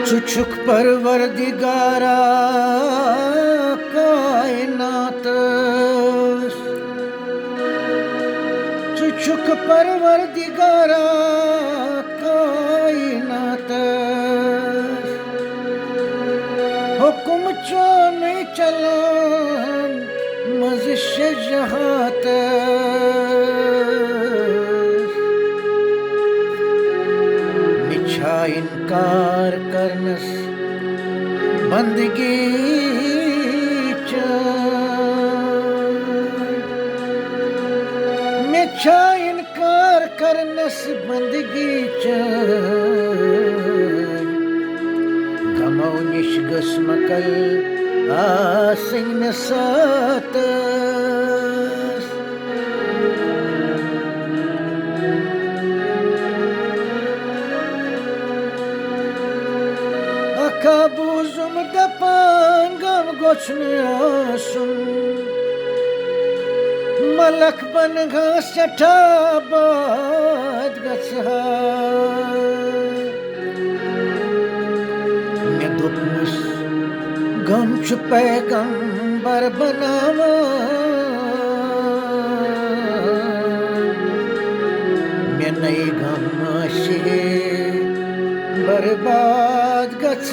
छुक परवरदिगारा कायनात छुक परवरदिगारा कायनात हुक्म चो नहीं चलन मजिश जहात निछा इनकार करनस बंदगी निछा इनकार करनस बंदगी गमो निशगस मकल आसिंग सात kabuzum da pangam gochnasun malak ban ghas chabad gacha me dupmus gam पैगंबर बनावा me nay gam she बर्बाद गच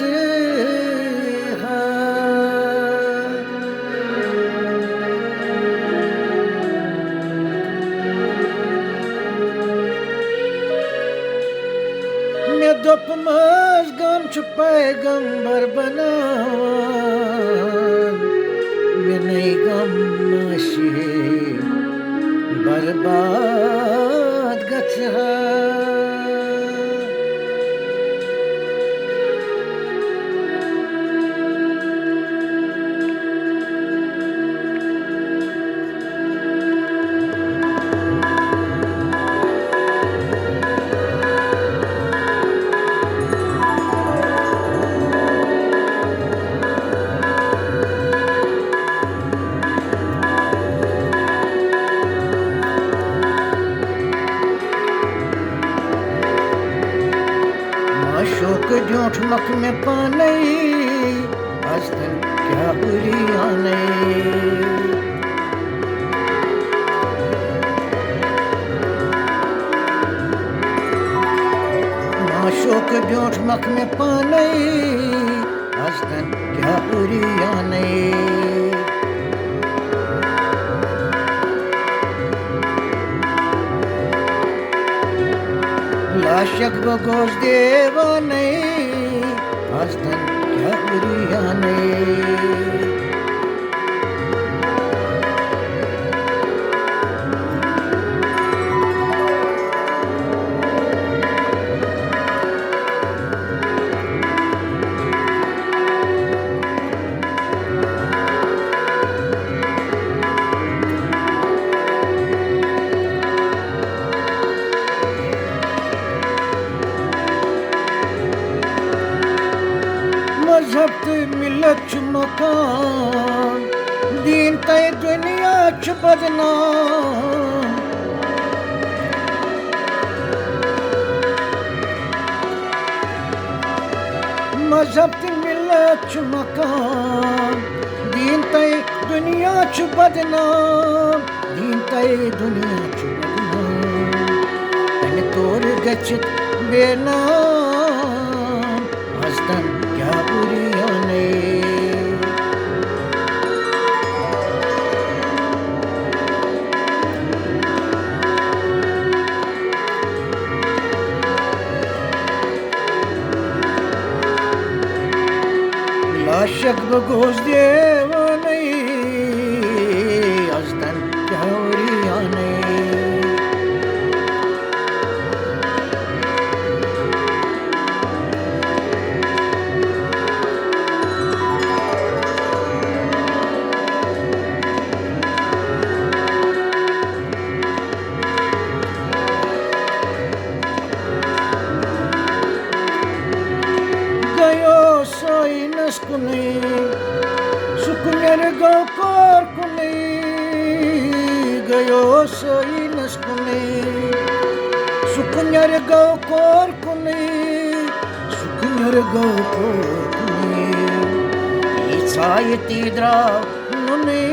मे दोप मज गम च पैगंबर बनावन मे नहीं गम शे बर्बाद गच शोक झूठ मक में पाने आज तक क्या बुरी आने शोक झूठ मक में पाने आज तक क्या बुरी आने लाशक बगोश देवाने आज तक क्या बुरियाने मजहब मिलत च मकान दीन तय दुनिया च बदनाम मजहब मिलत च मकान दीन तय दुनिया च बदनाम दीन तय दुनिया च बदनाम तन तोर गचित बेनाम हस्तन क्या बुरियाने लाशक बगोश देवाने हस्तन क्या बुरियाने सुकुनर गौकोर कुने गयो सोई नस्कुने सुकुनर गौकोर कुने Nurgo Putni İçayeti drav Nuni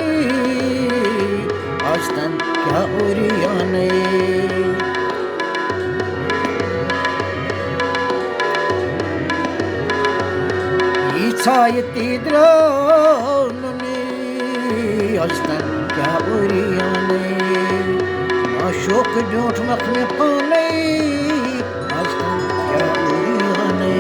Astan kya uriyane İçayeti drav Nuni Astan kya uriyane Aşok dötmek me pane Astan kya uriyane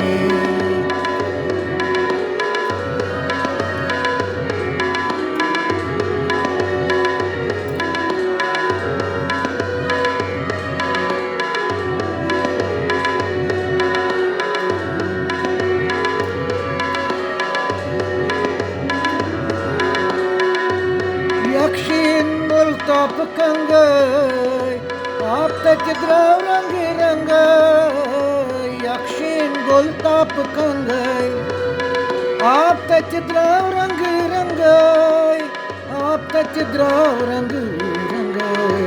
Yakshin multap kangay Aapta chidrav rang rangay Yakshin gultap kangay Aapta chidrav rang rangay Aapta chidrav rang rangay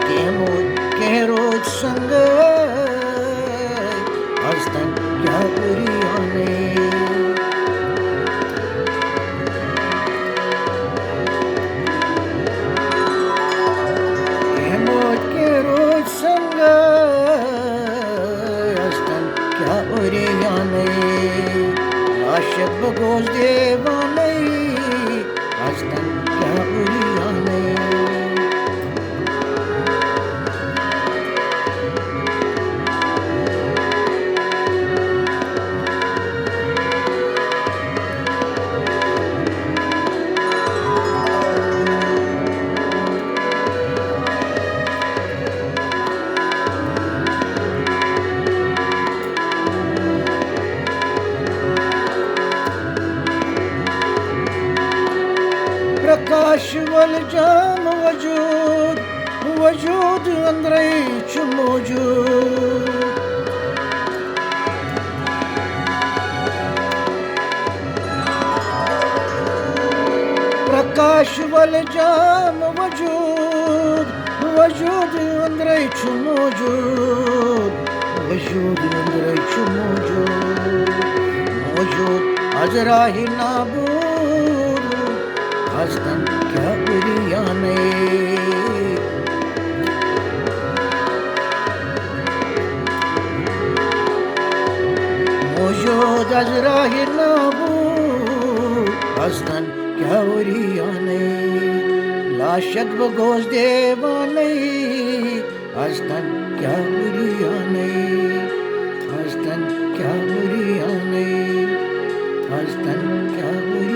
Kemod kerod sangay Astan kya uriyane Aşık bu göz devane Aslan kya uriyane प्रकाश वल जाम वजूद वजूद अंदरे च मौजूद प्रकाश वल जाम वजूद वजूद अंदरे च मौजूद वजूद अंदरे च मौजूद मौजूद अजरा ही नाबूद Aslan kya uriyane Mojud azrahi nabu Aslan kya uriyane Laşak bu göz devane Aslan kya uriyane Aslan kya uriyane Aslan kya uriyane